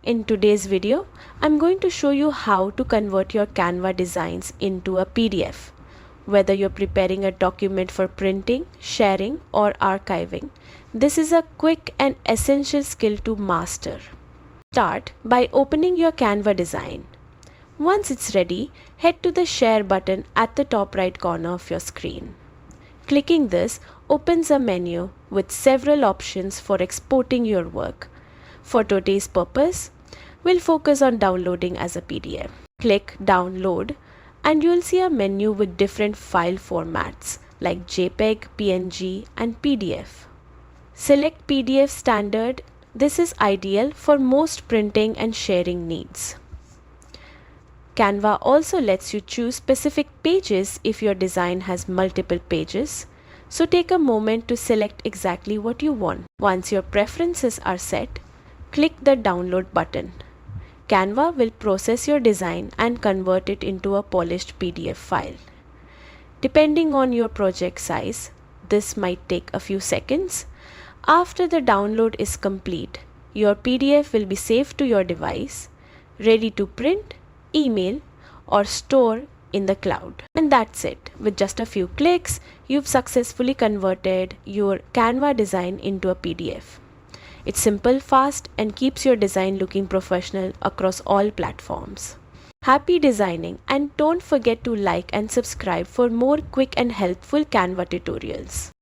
In today's video, I'm going to show you how to convert your Canva designs into a PDF. Whether you're preparing a document for printing, sharing, or archiving, this is a quick and essential skill to master. Start by opening your Canva design. Once it's ready, head to the Share button at the top right corner of your screen. Clicking this opens a menu with several options for exporting your work. For today's purpose, we'll focus on downloading as a PDF. Click Download and you'll see a menu with different file formats like JPEG, PNG and PDF. Select PDF Standard. This is ideal for most printing and sharing needs. Canva also lets you choose specific pages if your design has multiple pages. So take a moment to select exactly what you want. Once your preferences are set, click the download button. Canva will process your design and convert it into a polished PDF file. Depending on your project size, this might take a few seconds. After the download is complete, your PDF will be saved to your device, ready to print, email, or store in the cloud. And that's it. With just a few clicks, you've successfully converted your Canva design into a PDF. It's simple, fast, and keeps your design looking professional across all platforms. Happy designing, and don't forget to like and subscribe for more quick and helpful Canva tutorials.